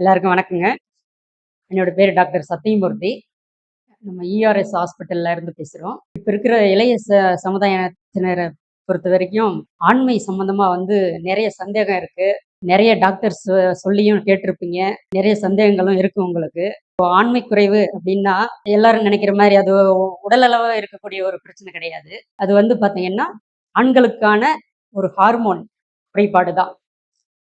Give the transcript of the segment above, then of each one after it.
எல்லாருக்கும் வணக்கங்க. என்னோட பேரு டாக்டர் சத்தியமூர்த்தி. நம்ம இஆர்எஸ் ஹாஸ்பிட்டல்ல இருந்து பேசுறோம். இப்ப இருக்கிற இளைய சமுதாயத்தினர பொறுத்தவரைக்கும், ஆண்மை சம்பந்தமா வந்து நெறைய சந்தேகம் இருக்கு. நெறைய டாக்டர்ஸ் சொல்லியும் கேட்டிருப்பீங்க. நெறைய சந்தேகங்களும் இருக்கு உங்களுக்கு. இப்போ ஆண்மை குறைவு அப்டின்னா, எல்லாரும் நெனைக்கிற மாரி அது உடல் அளவா இருக்கக்கூடிய ஒரு பிரச்சனை கிடையாது. அது வந்து பார்த்தீங்கன்னா, ஆண்களுக்கான ஒரு ஹார்மோன் குறைபாடு தான்.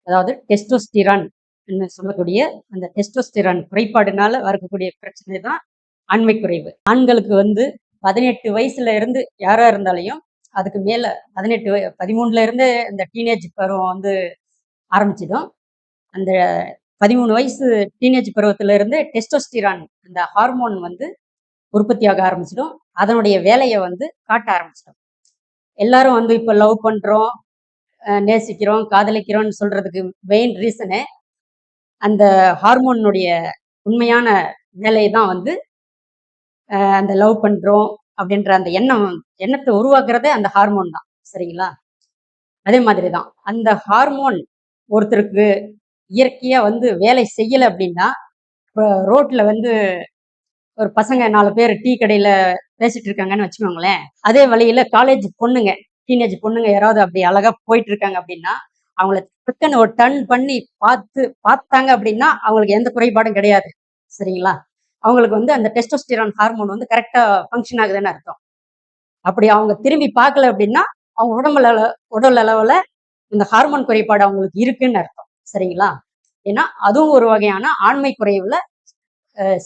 அதாவது டெஸ்டோஸ்டிரான் என்று சொல்லக்கூடிய அந்த டெஸ்டோஸ்டிரான் குறைபாடுனால வரக்கூடிய பிரச்சனை தான் ஆண்மை குறைவு. ஆண்களுக்கு வந்து 18 வயசுல இருந்து யாரா இருந்தாலையும், அதுக்கு மேல 13ல இருந்தே இந்த டீனேஜ் பருவம் வந்து ஆரம்பிச்சிடும். அந்த 13 வயசு டீனேஜ் பருவத்தில இருந்தே டெஸ்டோஸ்டிரான் அந்த ஹார்மோன் வந்து உற்பத்தியாக ஆரம்பிச்சிடும். அதனுடைய வேலைய வந்து காட்ட ஆரம்பிச்சிடும். எல்லாரும் வந்து இப்ப லவ் பண்றோம், நேசிக்கிறோம், காதலிக்கிறோம்னு சொல்றதுக்கு மெயின் ரீசனே அந்த ஹார்மோனுடைய உண்மையான வேலை தான் வந்து அந்த லவ் பண்றோம் அப்படின்ற அந்த எண்ணத்தை உருவாக்குறதே அந்த ஹார்மோன் தான். சரிங்களா? அதே மாதிரி தான். அந்த ஹார்மோன் ஒருத்தருக்கு இயற்கையா வந்து வேலை செய்யல அப்படின்னா, இப்ப ரோட்ல வந்து ஒரு பசங்க 4 பேர் டீ கடையில பேசிட்டு இருக்காங்கன்னு வச்சுக்கோங்களேன். அதே வழியில காலேஜ் பொண்ணுங்க, டீனேஜ் பொண்ணுங்க யாராவது அப்படி அழகா போயிட்டு இருக்காங்க அப்படின்னா, அவங்கள டக்குன்னு ஒரு டர்ன் பண்ணி பார்த்தாங்க அப்படின்னா, அவங்களுக்கு எந்த குறைபாடும் கிடையாது. சரிங்களா? அவங்களுக்கு வந்து அந்த டெஸ்டோஸ்டிரான் ஹார்மோன் வந்து கரெக்ட்டா ஃபங்ஷன் ஆகுதுன்னு அர்த்தம். அப்படி அவங்க திரும்பி பார்க்கல அப்படின்னா, அவங்க உடல் அளவுல இந்த ஹார்மோன் குறைபாடு அவங்களுக்கு இருக்குன்னு அர்த்தம். சரிங்களா? ஏன்னா, அதுவும் ஒரு வகையான ஆண்மை குறைவுல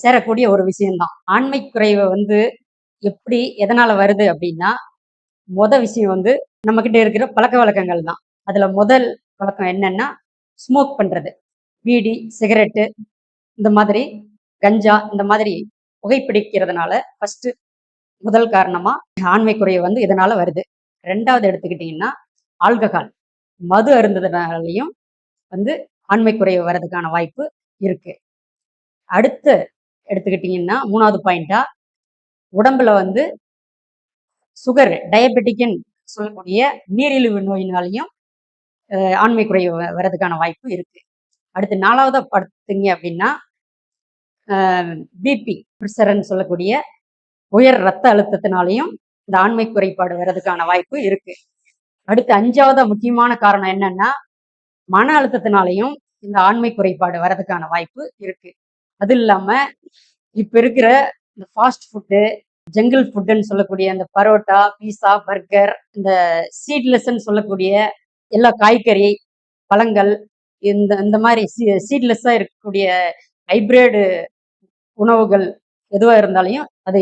சேரக்கூடிய ஒரு விஷயம் தான். ஆண்மை குறைவு வந்து எப்படி, எதனால வருது அப்படின்னா, விஷயம் வந்து நம்மகிட்ட இருக்கிற பழக்கவழக்கங்கள் தான். அதுல முதல் பழக்கம் என்னன்னா, ஸ்மோக் பண்றது. பீடி, சிகரெட்டு இந்த மாதிரி கஞ்சா இந்த மாதிரி புகைப்பிடிக்கிறதுனால ஃபர்ஸ்ட் முதல் காரணமா ஆண்மை குறைவு வந்து இதனால வருது. 2வது எடுத்துக்கிட்டீங்கன்னா, ஆல்கஹால் மது அருந்துதனாலயும் வந்து ஆண்மை குறைவு வர்றதுக்கான வாய்ப்பு இருக்கு. அடுத்து எடுத்துக்கிட்டீங்கன்னா 3வது பாயிண்டா உடம்புல வந்து சுகர் டயபெட்டிக்ன்னு சொல்லக்கூடிய நீரிழிவு நோயினாலையும் ஆண்மை குறைவு வர்றதுக்கான வாய்ப்பு இருக்கு. அடுத்து 4வதா பார்த்தீங்க அப்படின்னா பிபி பிரஷர்ன்னு சொல்லக்கூடிய உயர் ரத்த அழுத்தத்தினாலையும் இந்த ஆண்மை குறைபாடு வர்றதுக்கான வாய்ப்பு இருக்கு. அடுத்து 5வதா முக்கியமான காரணம் என்னன்னா, மன அழுத்தத்தினாலையும் இந்த ஆண்மை குறைபாடு வர்றதுக்கான வாய்ப்பு இருக்கு. அது இல்லாம இப்ப இருக்கிற இந்த ஃபாஸ்ட் ஃபுட்டு, ஜங்கிள் ஃபுட்டுன்னு சொல்லக்கூடிய அந்த பரோட்டா, பீஸா, பர்கர், இந்த சீட்லெஸ்ன்னு சொல்லக்கூடிய எல்லா காய்கறி, பழங்கள் இந்த இந்த மாதிரி சீட்லெஸ்ஸா இருக்கக்கூடிய ஹைபிரிட் உணவுகள் எதுவா இருந்தாலையும் அதை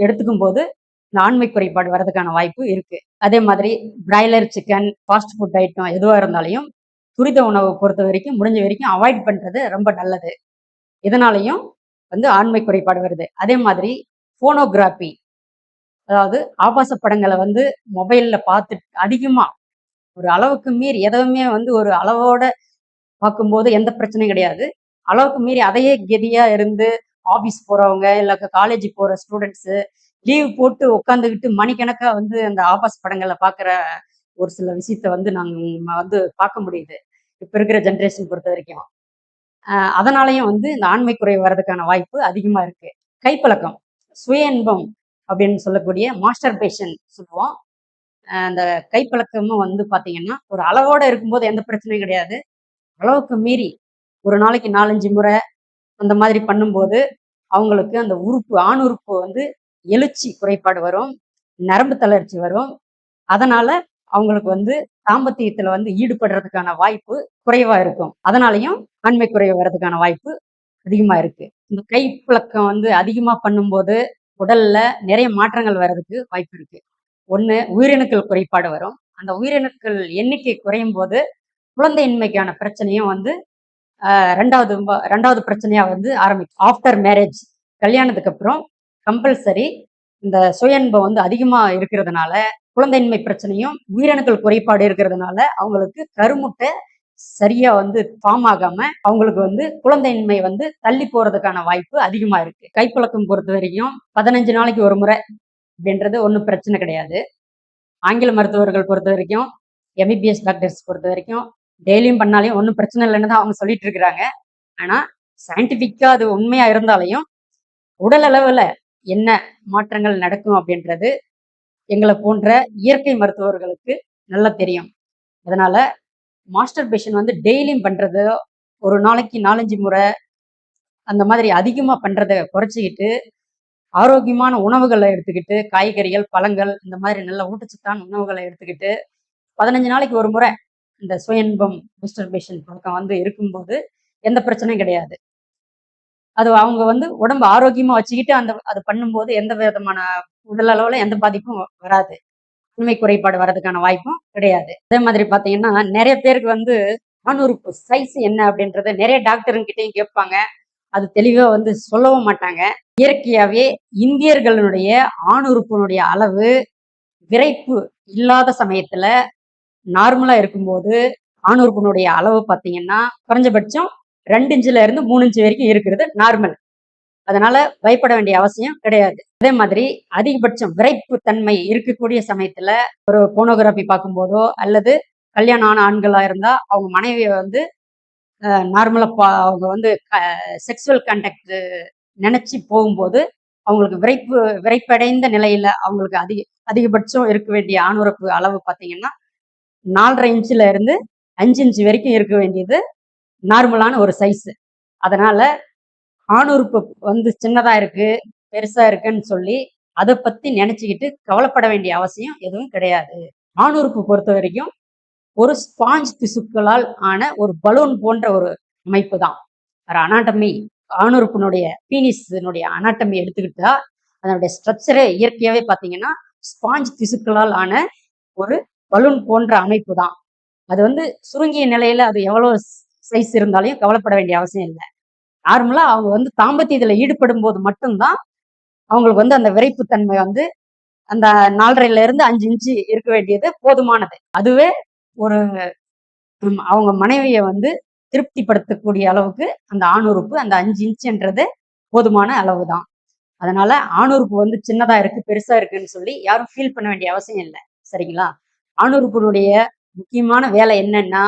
எடுத்துக்கும் போது இந்த ஆண்மை குறைபாடு வர்றதுக்கான வாய்ப்பு இருக்கு. அதே மாதிரி broiler chicken, fast food item எதுவா இருந்தாலையும் துரித உணவை பொறுத்த வரைக்கும் முடிஞ்ச வரைக்கும் அவாய்ட் பண்றது ரொம்ப நல்லது. இதனாலையும் வந்து ஆண்மை குறைபாடு வருது. அதே மாதிரி போனோகிராபி, அதாவது ஆபாச படங்களை வந்து மொபைல்ல பார்த்து அதிகமா ஒரு அளவுக்கு மீறி எதுவுமே வந்து ஒரு அளவோட பார்க்கும்போது எந்த பிரச்சனையும் கிடையாது. அளவுக்கு மீறி அதையே கெதியா இருந்து ஆபீஸ் போறவங்க, இல்ல காலேஜ் போற ஸ்டூடெண்ட்ஸ் லீவ் போட்டு உட்காந்துக்கிட்டு மணிக்கணக்கா வந்து அந்த ஆபாச படங்களை பார்க்குற ஒரு சில விஷயத்த வந்து நம்ம வந்து பார்க்க முடியுது. இப்ப இருக்கிற ஜென்ரேஷன் பொறுத்த வரைக்கும். அதனாலயும் வந்து இந்த ஆண்மை குறைவு வர்றதுக்கான வாய்ப்பு அதிகமா இருக்கு. கைப்பழக்கம், சுய இன்பம் அப்படின்னு சொல்லக்கூடிய மாஸ்டர்பேஷன் சொல்லுவோம். அந்த கைப்பழக்கமும் வந்து பார்த்தீங்கன்னா, ஒரு அளவோட இருக்கும்போது எந்த பிரச்சனையும் கிடையாது. அளவுக்கு மீறி ஒரு நாளைக்கு 4, 5 முறை அந்த மாதிரி பண்ணும்போது, அவங்களுக்கு அந்த உறுப்பு ஆண் உறுப்பு வந்து எழுச்சி குறைபாடு வரும். நரம்பு தளர்ச்சி வரும். அதனால அவங்களுக்கு வந்து தாம்பத்தியத்துல வந்து ஈடுபடுறதுக்கான வாய்ப்பு குறைவா இருக்கும். அதனாலயும் ஆண்மை குறைவு வர்றதுக்கான வாய்ப்பு அதிகமா இருக்கு. இந்த கைப்பழக்கம் வந்து அதிகமா பண்ணும்போது, உடல்ல நிறைய மாற்றங்கள் வர்றதுக்கு வாய்ப்பு இருக்கு. 1 உயிரணுக்கள் குறைபாடு வரும். அந்த உயிரணுக்கள் எண்ணிக்கை குறையும்போது, குழந்தையின்மைக்கான பிரச்சனையும் வந்து 2வது பிரச்சனையா வந்து ஆரம்பிக்கும். ஆஃப்டர் மேரேஜ் கல்யாணத்துக்கு அப்புறம் கம்பல்சரி இந்த சுய இன்பம் வந்து அதிகமா இருக்கிறதுனால, குழந்தையின்மை பிரச்சனையும், உயிரணுக்கள் குறைபாடு இருக்கிறதுனால, அவங்களுக்கு கருமுட்டை சரியா வந்து ஃபார்ம் ஆகாம, அவங்களுக்கு வந்து குழந்தையின்மை வந்து தள்ளி போறதுக்கான வாய்ப்பு அதிகமா இருக்கு. கைப்பழக்கம் பொறுத்த வரைக்கும் 15 நாளைக்கு ஒரு முறை அப்படின்றது ஒண்ணும் பிரச்சனை கிடையாது. ஆங்கில மருத்துவர்கள் பொறுத்த வரைக்கும், எம்பிபிஎஸ் டாக்டர்ஸ் பொறுத்த வரைக்கும், டெய்லியும் பண்ணாலே ஒண்ணும் பிரச்சனை இல்லைன்னு தான் அவங்க சொல்லிட்டு இருக்கிறாங்க. ஆனா, சயின்டிஃபிக்கா அது உண்மையா இருந்தாலையும் உடல் அளவுல என்ன மாற்றங்கள் நடக்கும் அப்படின்றது எங்களை போன்ற இயற்கை மருத்துவர்களுக்கு நல்லா தெரியும். அதனால மாஸ்டர்பேஷன் வந்து டெய்லியும் பண்றது, ஒரு நாளைக்கு 4, 5 முறை அந்த மாதிரி அதிகமா பண்றத குறைச்சிக்கிட்டு, ஆரோக்கியமான உணவுகளை எடுத்துக்கிட்டு, காய்கறிகள், பழங்கள் இந்த மாதிரி நல்ல ஊட்டச்சத்தான உணவுகளை எடுத்துக்கிட்டு 15 நாளைக்கு ஒரு முறை இந்த சுய இன்பம் மாஸ்டர்பேஷன் பழக்கம் வந்து இருக்கும்போது எந்த பிரச்சனையும் கிடையாது. அது அவங்க வந்து உடம்பு ஆரோக்கியமா வச்சுக்கிட்டு அது பண்ணும்போது எந்த விதமான உடல் அளவுல எந்த பாதிப்பும் வராது. உண்மை குறைபாடு வர்றதுக்கான வாய்ப்பும் கிடையாது. அதே மாதிரி பாத்தீங்கன்னா நிறைய பேருக்கு வந்து ஆணுறுப்பு சைஸ் என்ன அப்படின்றத நிறைய டாக்டருங்கிட்டையும் கேட்பாங்க. அது தெளிவா வந்து சொல்லவும் மாட்டாங்க. இயற்கையாவே இந்தியர்களுடைய ஆணுறுப்பினுடைய அளவு விறைப்பு இல்லாத சமயத்துல நார்மலா இருக்கும்போது ஆணுறுப்பினுடைய அளவு பாத்தீங்கன்னா குறைஞ்சபட்சம் 2 இன்ச்சுல இருந்து 3 இன்ச்சு வரைக்கும் இருக்கிறது நார்மல். அதனால பயப்பட வேண்டிய அவசியம் கிடையாது. அதே மாதிரி அதிகபட்சம் விறைப்பு தன்மை இருக்கக்கூடிய சமயத்துல ஒரு போனோகிராபி பார்க்கும்போதோ அல்லது கல்யாணம் ஆன ஆண்களா இருந்தா அவங்க மனைவியை வந்து நார்மலா அவங்க வந்து செக்ஸுவல் கான்டாக்ட் நினைச்சு போகும்போது அவங்களுக்கு விரைப்படைந்த நிலையில அவங்களுக்கு அதிகபட்சம் இருக்க வேண்டிய ஆணுறுப்பு அளவு பார்த்தீங்கன்னா 4.5 இன்ச்சுல இருந்து 5 இன்ச்சு வரைக்கும் இருக்க வேண்டியது நார்மலான ஒரு சைஸ். அதனால ஆணுறுப்பு வந்து சின்னதா இருக்கு, பெருசா இருக்குன்னு சொல்லி அதை பத்தி நினைச்சுக்கிட்டு கவலைப்பட வேண்டிய அவசியம் எதுவும் கிடையாது. ஆணுறுப்பு பொறுத்த வரைக்கும் ஒரு ஸ்பாஞ்ச் திசுக்களால் ஆன ஒரு பலூன் போன்ற ஒரு அமைப்பு தான். அனாட்டமி ஆணுறுப்பினுடைய பீனிஸினுடைய அனாட்டமி எடுத்துக்கிட்டா அதனுடைய ஸ்ட்ரக்சரே இயற்கையாவே பார்த்தீங்கன்னா ஸ்பாஞ்ச் திசுக்களால் ஆன ஒரு பலூன் போன்ற அமைப்பு தான். அது வந்து சுருங்கிய நிலையில அது எவ்வளவு சைஸ் இருந்தாலும் கவலைப்பட வேண்டிய அவசியம் இல்லை. நார்மலா அவங்க வந்து தாம்பத்தியத்துல ஈடுபடும் போது மட்டும்தான் அவங்களுக்கு வந்து அந்த விறைப்புத்தன்மை வந்து அந்த 4.5ல இருந்து 5 இன்ச்சு இருக்க வேண்டியது போதுமானது. அதுவே ஒரு அவங்க மனைவியை வந்து திருப்திப்படுத்தக்கூடிய அளவுக்கு அந்த ஆணுறுப்பு அந்த 5 இன்ச்சுன்றது போதுமான அளவு தான். அதனால ஆணுறுப்பு வந்து சின்னதா இருக்கு, பெருசா இருக்குன்னு சொல்லி யாரும் ஃபீல் பண்ண வேண்டிய அவசியம் இல்லை. சரிங்களா? ஆணுறுப்பினுடைய முக்கியமான வேலை என்னன்னா,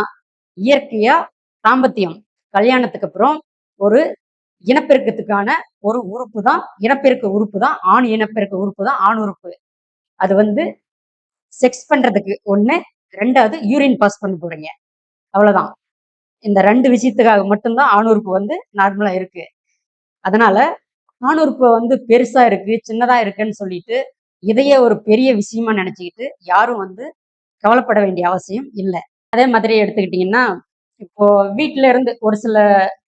இயற்கையா தாம்பத்தியம் கல்யாணத்துக்கு அப்புறம் ஒரு இனப்பெருக்கத்துக்கான ஒரு உறுப்பு தான், இனப்பெருக்க உறுப்பு தான், ஆண் இனப்பெருக்க உறுப்பு தான் ஆணுறுப்பு. அது வந்து செக்ஸ் பண்றதுக்கு ஒண்ணு, 2வது யூரின் பாஸ் பண்ண போறீங்க. அவ்வளவுதான். இந்த 2 விஷயத்துக்காக மட்டும்தான் ஆணுறுப்பு வந்து நார்மலா இருக்கு. அதனால ஆணுறுப்பு வந்து பெருசா இருக்கு, சின்னதா இருக்குன்னு சொல்லிட்டு இதையே ஒரு பெரிய விஷயமா நினைச்சுக்கிட்டு யாரும் வந்து கவலைப்பட வேண்டிய அவசியம் இல்லை. அதே மாதிரி எடுத்துக்கிட்டீங்கன்னா, இப்போ வீட்டுல இருந்து ஒரு சில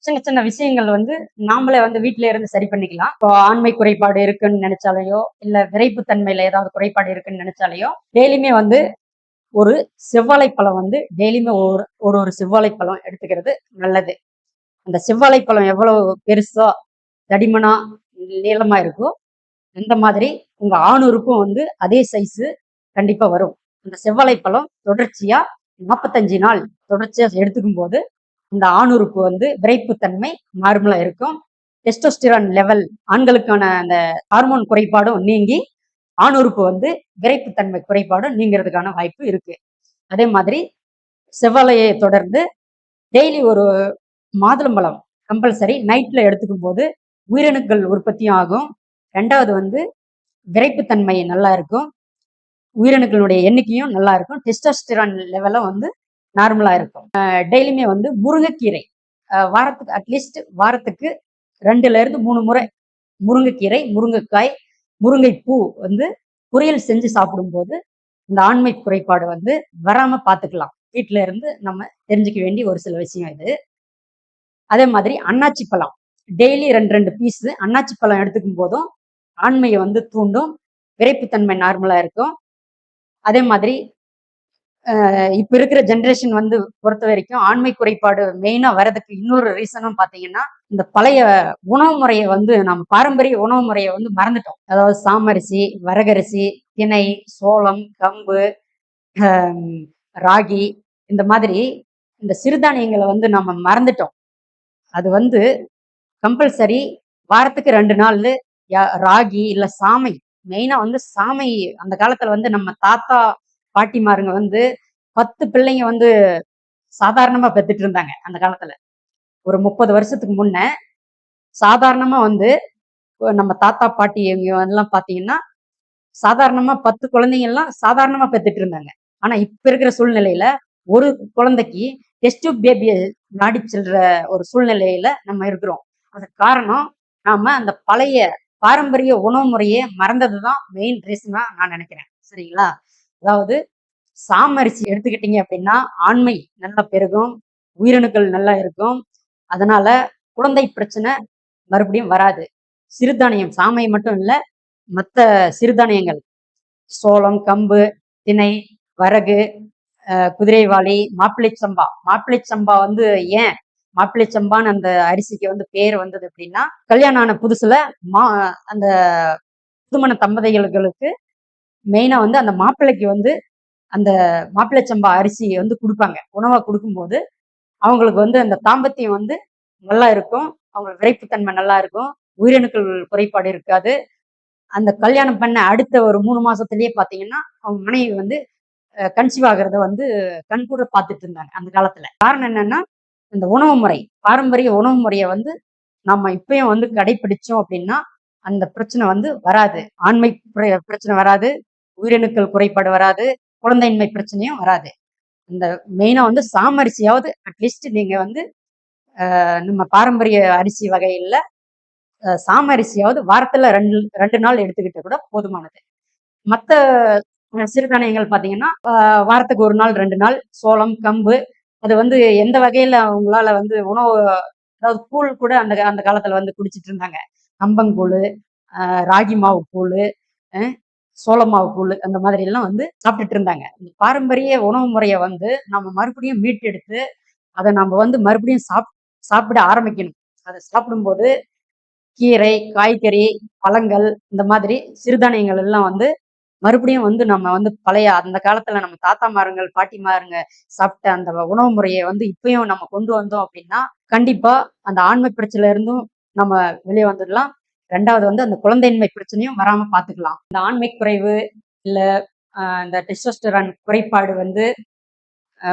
சின்ன சின்ன விஷயங்கள் வந்து நாமளே வந்து வீட்டுல இருந்து சரி பண்ணிக்கலாம். இப்போ ஆண்மை குறைபாடு இருக்குன்னு நினைச்சாலையோ, இல்ல விரைப்பு தன்மையில ஏதாவது குறைபாடு இருக்குன்னு நினைச்சாலையோ, டெய்லியுமே வந்து ஒரு செவ்வாழைப்பழம் வந்து டெய்லியுமே ஒரு செவ்வாழைப்பழம் எடுத்துக்கிறது நல்லது. அந்த செவ்வாழைப்பழம் எவ்வளவு பெருசா தடிமனா நீளமா இருக்கோ அந்த மாதிரி உங்க ஆணுறுப்பும் வந்து அதே சைஸ் கண்டிப்பா வரும். அந்த செவ்வாழைப்பழம் தொடர்ச்சியா 45 நாள் தொடர்ச்சியா எடுத்துக்கும் போது இந்த ஆணுறுப்பு வந்து விரைப்புத்தன்மை நார்மலா இருக்கும். டெஸ்டோஸ்டிரான் லெவல் ஆண்களுக்கான அந்த ஹார்மோன் குறைபாடும் நீங்கி ஆணுறுப்பு வந்து விரைப்புத்தன்மை குறைபாடும் நீங்கிறதுக்கான வாய்ப்பு இருக்கு. அதே மாதிரி செவ்வாழையை தொடர்ந்து டெய்லி ஒரு மாதுளம்பழம் கம்பல்சரி நைட்ல எடுத்துக்கும் போது உயிரணுக்கள் உற்பத்தியும் ஆகும். 2வது வந்து விரைப்புத்தன்மை நல்லா இருக்கும். உயிரணுக்களுடைய எண்ணிக்கையும் நல்லா இருக்கும். டெஸ்டோஸ்டிரான் லெவலும் வந்து நார்மலா இருக்கும். டெய்லியுமே வந்து முருங்கைக்கீரை வாரத்துக்கு அட்லீஸ்ட் வாரத்துக்கு 2ல இருந்து 3 முறை முருங்கைக்கீரை, முருங்கைக்காய், முருங்கைப்பூ வந்து பொரியல் செஞ்சு சாப்பிடும்போது இந்த ஆண்மை குறைபாடு வந்து வராம பார்த்துக்கலாம். வீட்டுல இருந்து நம்ம தெரிஞ்சுக்க வேண்டிய ஒரு சில விஷயம் இது. அதே மாதிரி அன்னாச்சி பழம் டெய்லி 2 பீஸ் அன்னாச்சி பழம் எடுத்துக்கும் போதும் ஆண்மையை வந்து தூண்டும், விரைப்புத்தன்மை நார்மலா இருக்கும். அதே மாதிரி இப்ப இருக்கிற ஜென்ரேஷன் வந்து பொறுத்த வரைக்கும் ஆண்மை குறைபாடு மெயினா வர்றதுக்கு இன்னொரு ரீசனும் பாத்தீங்கன்னா இந்த பழைய உணவு முறையை வந்து நம்ம பாரம்பரிய உணவு முறையை வந்து மறந்துட்டோம். அதாவது சாமரிசி, வரகரிசி, திணை, சோளம், கம்பு, ராகி இந்த மாதிரி இந்த சிறுதானியங்களை வந்து நம்ம மறந்துட்டோம். அது வந்து கம்பல்சரி வாரத்துக்கு 2 நாள் ராகி இல்ல சாமை, மெயினா வந்து சாமை. அந்த காலத்துல வந்து நம்ம தாத்தா பாட்டிமாருங்க வந்து 10 பிள்ளைங்க வந்து சாதாரணமா பெத்துட்டு இருந்தாங்க அந்த காலத்துல. ஒரு 30 வருஷத்துக்கு முன்ன சாதாரணமா வந்து நம்ம தாத்தா, பாட்டி இவங்க எல்லாம் பார்த்தீங்கன்னா, சாதாரணமா 10 குழந்தைங்கலாம் சாதாரணமா பெத்துட்டு இருந்தாங்க. ஆனா இப்ப இருக்கிற சூழ்நிலையில, ஒரு குழந்தைக்கு டெஸ்ட் டியூப் பேபிய நாடி செல்ற ஒரு சூழ்நிலையில நம்ம இருக்கிறோம். அதுக்கு காரணம், நாம அந்த பழைய பாரம்பரிய உணவு முறையே மறந்தது தான் மெயின் ரீசனா நான் நினைக்கிறேன். சரிங்களா? அதாவது சாமரிசி எடுத்துக்கிட்டீங்க அப்படின்னா, ஆண்மை நல்லா பெருகும், உயிரணுக்கள் நல்லா இருக்கும். அதனால குழந்தை பிரச்சனை மறுபடியும் வராது. சிறுதானியம் சாமை மட்டும் இல்ல, மத்த சிறுதானியங்கள் சோளம், கம்பு, திணை, வரகு, குதிரைவாலி, மாப்பிள்ளை சம்பா. மாப்பிள்ளை சம்பா வந்து ஏன் மாப்பிள்ளை சம்பான்னு அந்த அரிசிக்கு வந்து பேர் வந்தது அப்படின்னா, கல்யாணம் ஆன புதுசுல மா அந்த புதுமண தம்பதிகளுக்கு மெயினா வந்து அந்த மாப்பிள்ளைக்கு வந்து அந்த மாப்பிள்ளை சம்பா அரிசி வந்து குடுப்பாங்க. உணவா குடுக்கும்போது, அவங்களுக்கு வந்து அந்த தாம்பத்தியம் வந்து நல்லா இருக்கும். அவங்களுக்கு விரைப்புத்தன்மை நல்லா இருக்கும். உயிரணுக்கள் குறைபாடு இருக்காது. அந்த கல்யாணம் பண்ண அடுத்த ஒரு 3 மாசத்திலேயே பார்த்தீங்கன்னா, அவங்க மனைவி வந்து கன்சீவ் ஆகுறத வந்து கண்கூட பார்த்துட்டு இருந்தாங்க அந்த காலத்துல. காரணம் என்னன்னா, இந்த உணவு முறை, பாரம்பரிய உணவு முறைய வந்து நம்ம இப்பயும் வந்து கடைபிடிச்சோம் அப்படின்னா, அந்த பிரச்சனை வந்து வராது. ஆண்மை பிரச்சனை வராது. உயிரணுக்கள் குறைபாடு வராது. குழந்தையின்மை பிரச்சனையும் வராது. இந்த மெயினா வந்து சாமரிசியாவது அட்லீஸ்ட் நீங்க வந்து நம்ம பாரம்பரிய அரிசி வகையில சாமரிசியாவது வாரத்துல 2 நாள் எடுத்துக்கிட்டா கூட போதுமானது. மத்த சிறுதானியங்கள் பார்த்தீங்கன்னா, வாரத்துக்கு 1 நாள், 2 நாள் சோளம், கம்பு அது வந்து எந்த வகையில உங்களால வந்து உணவு அதாவது கூழ் கூட அந்த அந்த காலத்துல வந்து குடிச்சிட்டு இருந்தாங்க. கம்பங்கூழு, ராகி மாவு கூழு, அ சோள மாவு கூழு அந்த மாதிரி எல்லாம் வந்து சாப்பிட்டுட்டு இருந்தாங்க. இந்த பாரம்பரிய உணவு முறைய வந்து நம்ம மறுபடியும் மீட்டெடுத்து, அத நம்ம வந்து மறுபடியும் சாப்பிட ஆரம்பிக்கணும். அத சாப்பிடும்போது கீரை, காய்கறி, பழங்கள் இந்த மாதிரி சிறுதானியங்கள் எல்லாம் வந்து மறுபடியும் வந்து நம்ம வந்து பழைய அந்த காலத்துல நம்ம தாத்தாமாருங்கள், பாட்டிமாருங்க சாப்பிட்ட அந்த உணவு முறைய வந்து இப்பயும் நம்ம கொண்டு வந்தோம் அப்படின்னா, கண்டிப்பா அந்த ஆண்மை பிரச்சனையில இருந்தும் நம்ம வெளிய வந்துடலாம். 2வது வந்து அந்த குழந்தையின்மை பிரச்சனையும் வராம பார்த்துக்கலாம். இந்த ஆண்மை குறைவு, இல்ல இந்த டெஸ்டோஸ்டெரான் குறைபாடு வந்து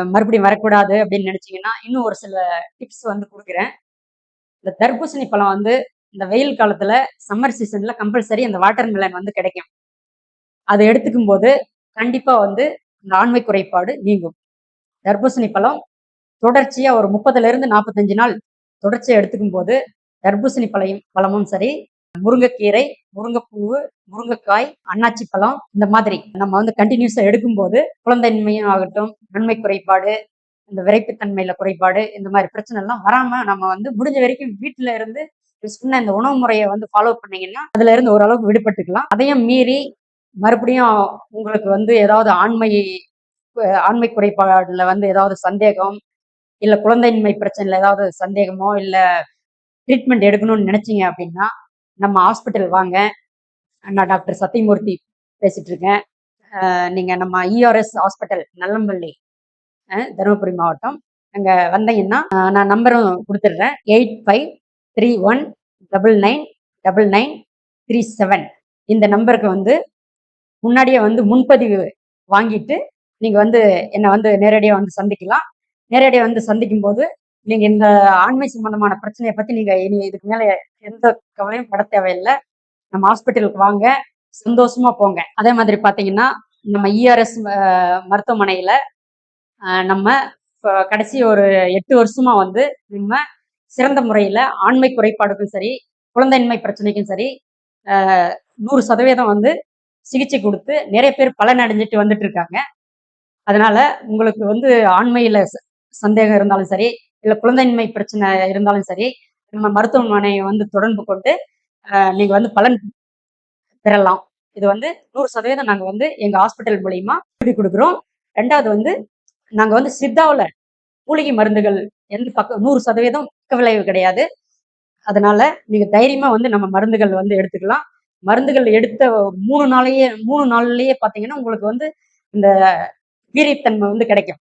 மறுபடியும் வரக்கூடாது அப்படின்னு நினைச்சீங்கன்னா, இன்னும் ஒரு சில டிப்ஸ் வந்து குடுக்குறேன். இந்த தர்பூசணி பழம் வந்து இந்த வெயில் காலத்துல சம்மர் சீசன்ல கம்பல்சரி அந்த வாட்டர் மெலன் வந்து கிடைக்கும். அத எடுத்துக்கும்போது, கண்டிப்பா வந்து இந்த ஆண்மை குறைபாடு நீங்கும். தர்பூசணி பழம் தொடர்ச்சியா ஒரு 30லிருந்து 45 நாள் தொடர்ச்சியா எடுத்துக்கும்போது, தர்பூசணி பழமும் சரி, முருங்கைக்கீரை, முருங்கைப்பூவு, முருங்கைக்காய், அன்னாச்சி பழம் இந்த மாதிரி நம்ம வந்து கன்டினியூஸா எடுக்கும்போது, குழந்தையின்மையும் ஆகட்டும், ஆண்மை குறைபாடு, இந்த விரைப்புத்தன்மையில குறைபாடு, இந்த மாரி பிரச்சனை எல்லாம் வராம நம்ம வந்து முடிஞ்ச வரைக்கும் வீட்ல இருந்து சொன்ன இந்த உணவு முறைய வந்து ஃபாலோ பண்ணீங்கன்னா, அதுல இருந்து ஓரளவுக்கு விடுபட்டுக்கலாம். அதையும் மீறி மறுபடியும் உங்களுக்கு வந்து ஏதாவது ஆண்மை குறைபாடுல வந்து ஏதாவது சந்தேகம், இல்ல குழந்தையின்மை பிரச்சனையில ஏதாவது சந்தேகமோ, இல்ல ட்ரீட்மெண்ட் எடுக்கணும்னு நினைச்சீங்க அப்படின்னா, நம்ம ஹாஸ்பிட்டல் வாங்க. நான் டாக்டர் சத்தியமூர்த்தி பேசிட்டு இருக்கேன். நீங்க நம்ம இஆர்எஸ் ஹாஸ்பிட்டல் நல்லம்பள்ளி, தருமபுரி மாவட்டம். அங்க வந்தீங்கன்னா, நான் நம்பரும் குடுத்துடுறேன். 8531999937 இந்த நம்பருக்கு வந்து முன்னாடியே வந்து முன்பதிவு வாங்கிட்டு, நீங்க வந்து என்ன வந்து நேரடியா வந்து சந்திக்கலாம். நேரடியா வந்து சந்திக்கும்போது, நீங்க இந்த ஆண்மை சம்பந்தமான பிரச்சனைய பத்தி நீங்க இனி இதுக்கு மேல எந்த கவலையும் பட தேவையில்ல. நம்ம ஹாஸ்பிட்டலுக்கு வாங்க. சந்தோஷமா போங்க. அதே மாதிரி பார்த்தீங்கன்னா, நம்ம இஆர்எஸ் மருத்துவமனையில நம்ம கடைசி ஒரு 8 வருஷமா வந்து நம்ம சிறந்த முறையில ஆண்மை குறைபாடுக்கும் சரி, குழந்தையின்மை பிரச்சனைக்கும் சரி, அ 100% வந்து சிகிச்சை குடுத்து நெறைய பேர் பலன் அடைஞ்சுட்டு வந்துட்டு இருக்காங்க. அதனால உங்களுக்கு வந்து ஆண்மையில சந்தேகம் இருந்தாலும் சரி, இல்ல குழந்தையின்மை பிரச்சனை இருந்தாலும் சரி, நம்ம மருத்துவமனைய வந்து தொடர்பு கொண்டு நீங்க வந்து பலன் பெறலாம். இது வந்து 100% நாங்க வந்து எங்க ஹாஸ்பிட்டல் மூலியமா சொல்லிக் குடுக்குறோம். 2வது வந்து நாங்க வந்து சித்தாவுல மூலிகை மருந்துகள் எந்த 100% பக்க விளைவு கிடையாது. அதனால நீங்க தைரியமா வந்து நம்ம மருந்துகள் வந்து எடுத்துக்கலாம். மருந்துகள் எடுத்த 3 நாள்லயே பார்த்தீங்கன்னா, உங்களுக்கு வந்து இந்த வீரியத்தன்மை வந்து கிடைக்கும்.